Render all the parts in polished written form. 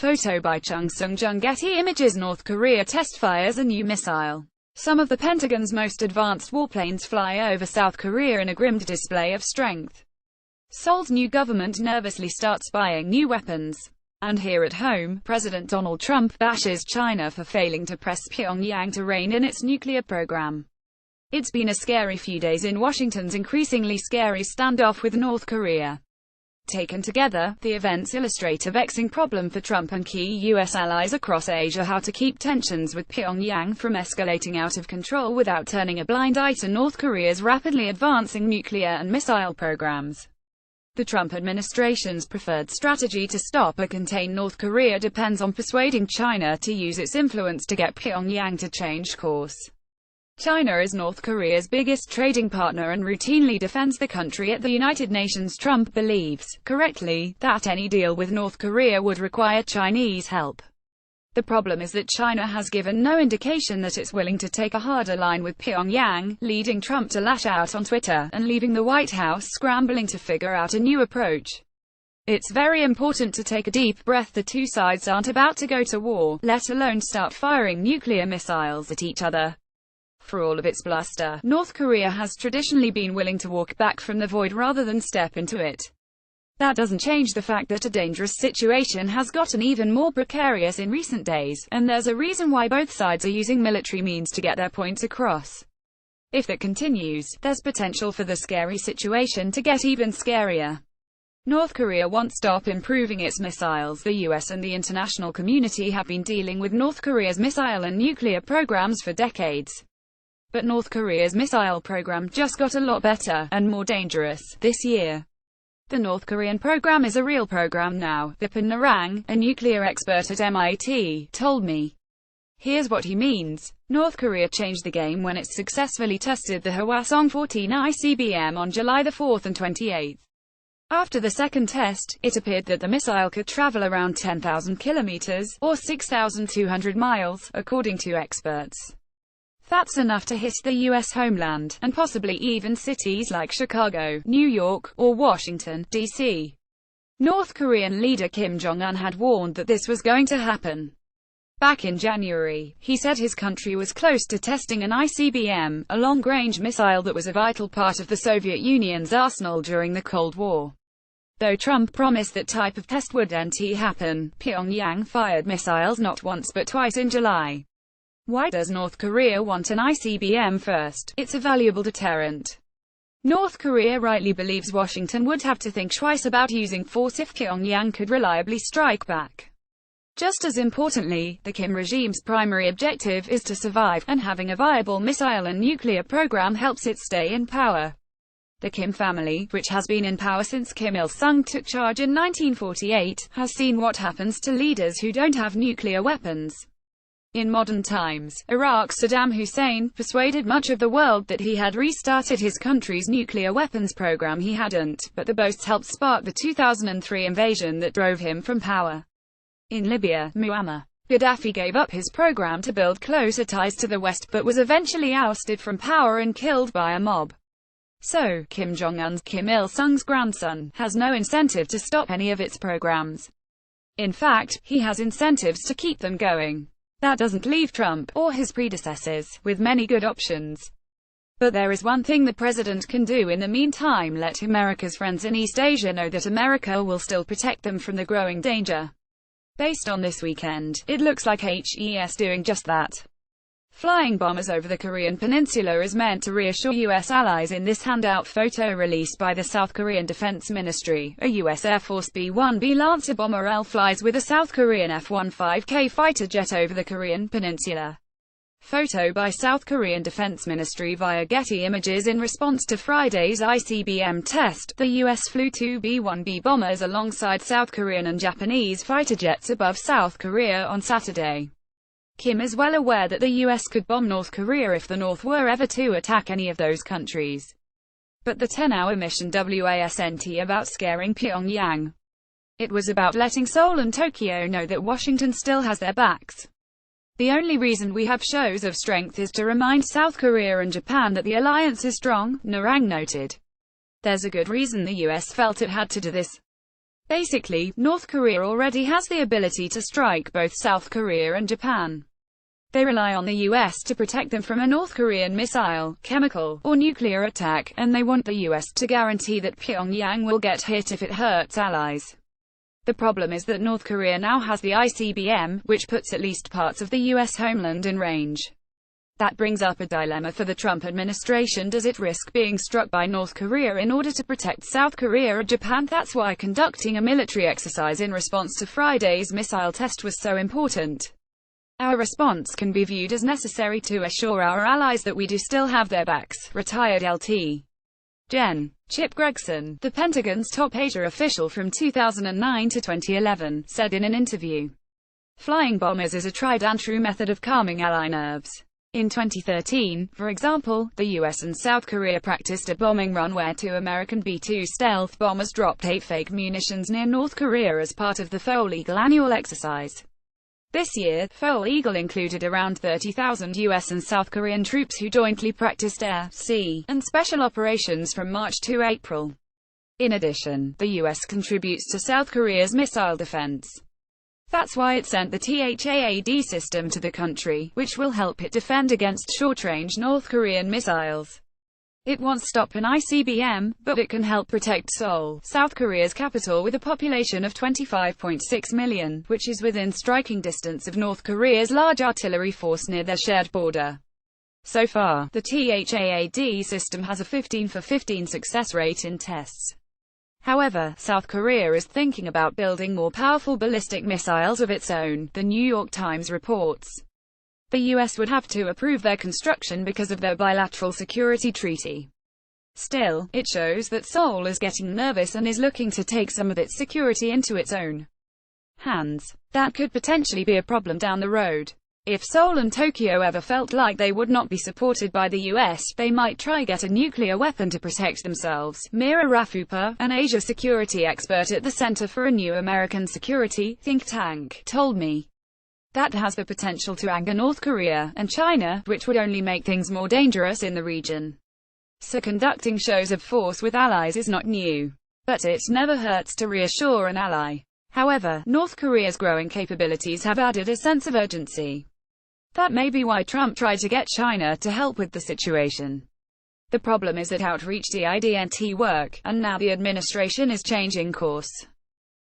Photo by Chung Sung-jung. Getty Images. North Korea test fires a new missile. Some of the Pentagon's most advanced warplanes fly over South Korea in a grim display of strength. Seoul's new government nervously starts buying new weapons. And here at home, President Donald Trump bashes China for failing to press Pyongyang to rein in its nuclear program. It's been a scary few days in Washington's increasingly scary standoff with North Korea. Taken together, the events illustrate a vexing problem for Trump and key U.S. allies across Asia: how to keep tensions with Pyongyang from escalating out of control without turning a blind eye to North Korea's rapidly advancing nuclear and missile programs. The Trump administration's preferred strategy to stop or contain North Korea depends on persuading China to use its influence to get Pyongyang to change course. China is North Korea's biggest trading partner and routinely defends the country at the United Nations. Trump believes, correctly, that any deal with North Korea would require Chinese help. The problem is that China has given no indication that it's willing to take a harder line with Pyongyang, leading Trump to lash out on Twitter, and leaving the White House scrambling to figure out a new approach. It's very important to take a deep breath. The two sides aren't about to go to war, let alone start firing nuclear missiles at each other. For all of its bluster, North Korea has traditionally been willing to walk back from the void rather than step into it. That doesn't change the fact that a dangerous situation has gotten even more precarious in recent days, and there's a reason why both sides are using military means to get their points across. If that continues, there's potential for the scary situation to get even scarier. North Korea won't stop improving its missiles. The US and the international community have been dealing with North Korea's missile and nuclear programs for decades. But North Korea's missile program just got a lot better, and more dangerous, this year. The North Korean program is a real program now, Vipin Narang, a nuclear expert at MIT, told me. Here's what he means. North Korea changed the game when it successfully tested the Hwasong-14 ICBM on July the 4th and 28th. After the second test, it appeared that the missile could travel around 10,000 kilometers, or 6,200 miles, according to experts. That's enough to hit the U.S. homeland, and possibly even cities like Chicago, New York, or Washington, D.C. North Korean leader Kim Jong-un had warned that this was going to happen. Back in January, he said his country was close to testing an ICBM, a long-range missile that was a vital part of the Soviet Union's arsenal during the Cold War. Though Trump promised that type of test wouldn't happen, Pyongyang fired missiles not once but twice in July. Why does North Korea want an ICBM first? It's a valuable deterrent. North Korea rightly believes Washington would have to think twice about using force if Pyongyang could reliably strike back. Just as importantly, the Kim regime's primary objective is to survive, and having a viable missile and nuclear program helps it stay in power. The Kim family, which has been in power since Kim Il-sung took charge in 1948, has seen what happens to leaders who don't have nuclear weapons. In modern times, Iraq's Saddam Hussein persuaded much of the world that he had restarted his country's nuclear weapons program. He hadn't, but the boasts helped spark the 2003 invasion that drove him from power. In Libya, Muammar Gaddafi gave up his program to build closer ties to the West, but was eventually ousted from power and killed by a mob. So, Kim Jong-un's, Kim Il-sung's grandson, has no incentive to stop any of its programs. In fact, he has incentives to keep them going. That doesn't leave Trump, or his predecessors, with many good options. But there is one thing the president can do in the meantime: let America's friends in East Asia know that America will still protect them from the growing danger. Based on this weekend, it looks like HES doing just that. Flying bombers over the Korean peninsula is meant to reassure U.S. allies. In this handout photo released by the South Korean Defense Ministry, a U.S. Air Force B-1B Lancer bomber L flies with a South Korean F-15K fighter jet over the Korean peninsula. Photo by South Korean Defense Ministry via Getty Images. In response to Friday's ICBM test, the U.S. flew two B-1B bombers alongside South Korean and Japanese fighter jets above South Korea on Saturday. Kim is well aware that the U.S. could bomb North Korea if the North were ever to attack any of those countries. But the 10-hour mission wasn't about scaring Pyongyang. It was about letting Seoul and Tokyo know that Washington still has their backs. The only reason we have shows of strength is to remind South Korea and Japan that the alliance is strong, Narang noted. There's a good reason the U.S. felt it had to do this. Basically, North Korea already has the ability to strike both South Korea and Japan. They rely on the US to protect them from a North Korean missile, chemical, or nuclear attack, and they want the US to guarantee that Pyongyang will get hit if it hurts allies. The problem is that North Korea now has the ICBM, which puts at least parts of the US homeland in range. That brings up a dilemma for the Trump administration. Does it risk being struck by North Korea in order to protect South Korea or Japan? That's why conducting a military exercise in response to Friday's missile test was so important. Our response can be viewed as necessary to assure our allies that we do still have their backs, retired Lt. Gen. Chip Gregson, the Pentagon's top Asia official from 2009 to 2011, said in an interview. Flying bombers is a tried-and-true method of calming ally nerves. In 2013, for example, the US and South Korea practiced a bombing run where two American B-2 stealth bombers dropped 8 fake munitions near North Korea as part of the Foal Eagle annual exercise. This year, Foal Eagle included around 30,000 US and South Korean troops who jointly practiced air, sea, and special operations from March to April. In addition, the US contributes to South Korea's missile defense. That's why it sent the THAAD system to the country, which will help it defend against short-range North Korean missiles. It won't stop an ICBM, but it can help protect Seoul, South Korea's capital with a population of 25.6 million, which is within striking distance of North Korea's large artillery force near their shared border. So far, the THAAD system has a 15 for 15 success rate in tests. However, South Korea is thinking about building more powerful ballistic missiles of its own, the New York Times reports. The US would have to approve their construction because of their bilateral security treaty. Still, it shows that Seoul is getting nervous and is looking to take some of its security into its own hands. That could potentially be a problem down the road. If Seoul and Tokyo ever felt like they would not be supported by the US, they might try get a nuclear weapon to protect themselves. Mira Rafupa, an Asia security expert at the Center for a New American Security think tank, told me. That has the potential to anger North Korea and China, which would only make things more dangerous in the region. So conducting shows of force with allies is not new. But it never hurts to reassure an ally. However, North Korea's growing capabilities have added a sense of urgency. That may be why Trump tried to get China to help with the situation. The problem is that outreach didn't work, and now the administration is changing course.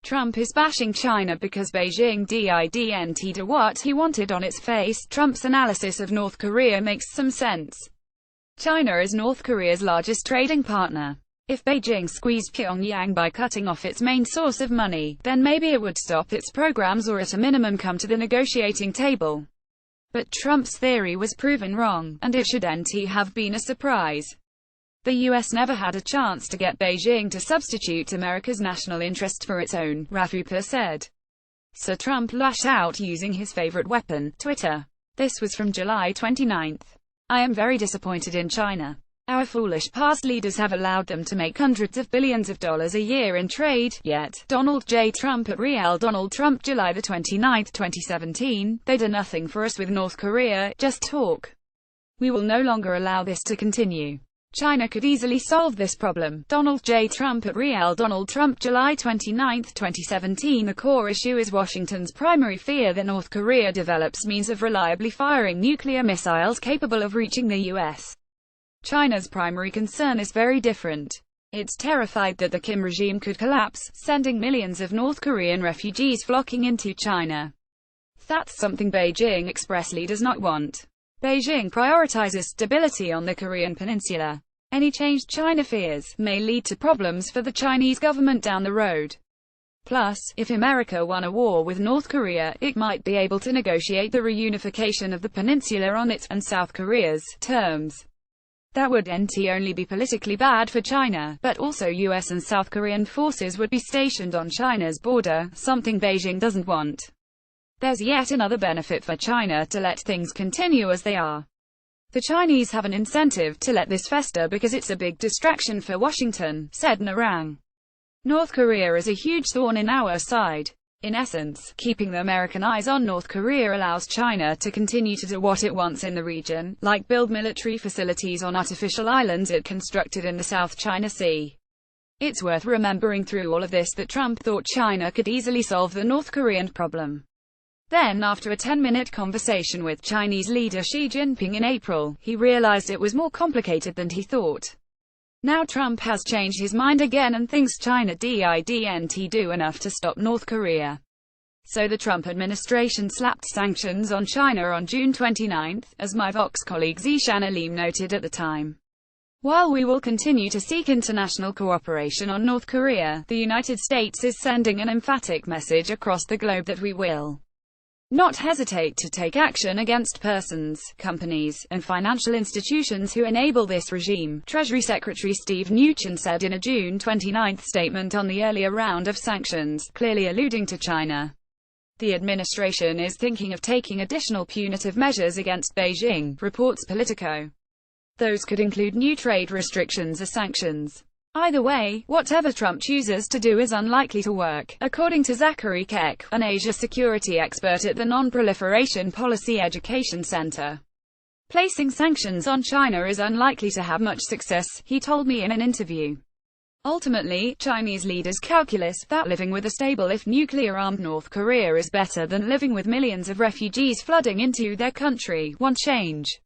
Trump is bashing China because Beijing didn't do what he wanted. On its face, Trump's analysis of North Korea makes some sense. China is North Korea's largest trading partner. If Beijing squeezed Pyongyang by cutting off its main source of money, then maybe it would stop its programs or at a minimum come to the negotiating table. But Trump's theory was proven wrong, and it shouldn't have been a surprise. The US never had a chance to get Beijing to substitute America's national interest for its own, Rafupa said. So Trump lashed out using his favorite weapon, Twitter. This was from July 29. I am very disappointed in China. Our foolish past leaders have allowed them to make hundreds of billions of dollars a year in trade, yet, Donald J. Trump at Real Donald Trump July 29, 2017, they do nothing for us with North Korea, just talk. We will no longer allow this to continue. China could easily solve this problem. Donald J. Trump at Real Donald Trump July 29, 2017. The core issue is Washington's primary fear that North Korea develops means of reliably firing nuclear missiles capable of reaching the US. China's primary concern is very different. It's terrified that the Kim regime could collapse, sending millions of North Korean refugees flocking into China. That's something Beijing expressly does not want. Beijing prioritizes stability on the Korean peninsula. Any change China fears may lead to problems for the Chinese government down the road. Plus, if America won a war with North Korea, it might be able to negotiate the reunification of the peninsula on its and South Korea's terms. That would only be politically bad for China, but also US and South Korean forces would be stationed on China's border, something Beijing doesn't want. There's yet another benefit for China to let things continue as they are. The Chinese have an incentive to let this fester because it's a big distraction for Washington, said Narang. North Korea is a huge thorn in our side. In essence, keeping the American eyes on North Korea allows China to continue to do what it wants in the region, like build military facilities on artificial islands it constructed in the South China Sea. It's worth remembering through all of this that Trump thought China could easily solve the North Korean problem. Then, after a 10-minute conversation with Chinese leader Xi Jinping in April, he realized it was more complicated than he thought. Now Trump has changed his mind again and thinks China didn't do enough to stop North Korea. So the Trump administration slapped sanctions on China on June 29, as my Vox colleague Zishan Aleem noted at the time. While we will continue to seek international cooperation on North Korea, the United States is sending an emphatic message across the globe that we will not hesitate to take action against persons, companies, and financial institutions who enable this regime, Treasury Secretary Steve Mnuchin said in a June 29 statement on the earlier round of sanctions, clearly alluding to China. The administration is thinking of taking additional punitive measures against Beijing, reports Politico. Those could include new trade restrictions or sanctions. Either way, whatever Trump chooses to do is unlikely to work, according to Zachary Keck, an Asia security expert at the Non-Proliferation Policy Education Center. Placing sanctions on China is unlikely to have much success, he told me in an interview. Ultimately, Chinese leaders calculus that living with a stable if nuclear-armed North Korea is better than living with millions of refugees flooding into their country won't change.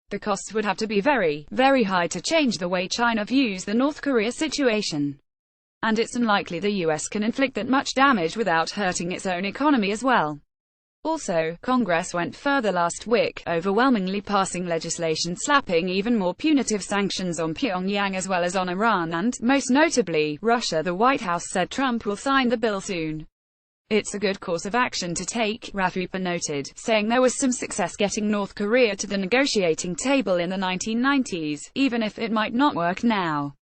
The costs would have to be very, very high to change the way China views the North Korea situation. And it's unlikely the US can inflict that much damage without hurting its own economy as well. Also, Congress went further last week, overwhelmingly passing legislation slapping even more punitive sanctions on Pyongyang as well as on Iran and, most notably, Russia. The White House said Trump will sign the bill soon. It's a good course of action to take, Rafupa noted, saying there was some success getting North Korea to the negotiating table in the 1990s, even if it might not work now.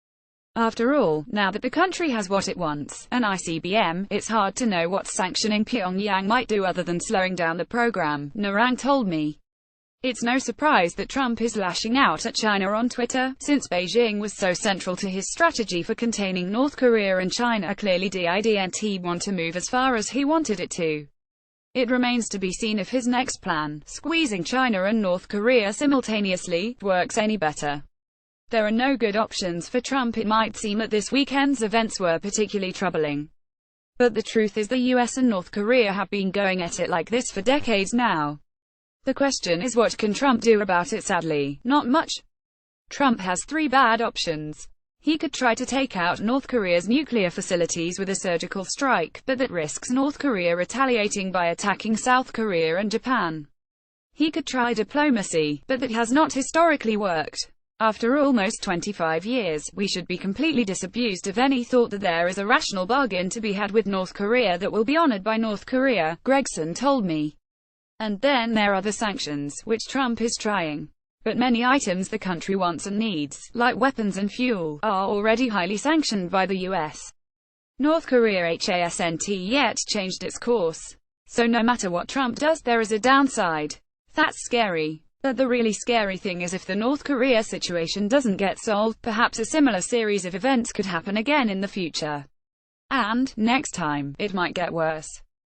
After all, now that the country has what it wants, an ICBM, it's hard to know what sanctioning Pyongyang might do other than slowing down the program, Narang told me. It's no surprise that Trump is lashing out at China on Twitter, since Beijing was so central to his strategy for containing North Korea, and China clearly didn't want to move as far as he wanted it to. It remains to be seen if his next plan, squeezing China and North Korea simultaneously, works any better. There are no good options for Trump. It might seem that this weekend's events were particularly troubling. But the truth is the US and North Korea have been going at it like this for decades now. The question is, what can Trump do about it? Sadly, not much. Trump has three bad options. He could try to take out North Korea's nuclear facilities with a surgical strike, but that risks North Korea retaliating by attacking South Korea and Japan. He could try diplomacy, but that has not historically worked. After almost 25 years, we should be completely disabused of any thought that there is a rational bargain to be had with North Korea that will be honored by North Korea, Gregson told me. And then there are the sanctions, which Trump is trying. But many items the country wants and needs, like weapons and fuel, are already highly sanctioned by the US. North Korea hasn't yet changed its course. So no matter what Trump does, there is a downside. That's scary. But the really scary thing is if the North Korea situation doesn't get solved, perhaps a similar series of events could happen again in the future. And, next time, it might get worse.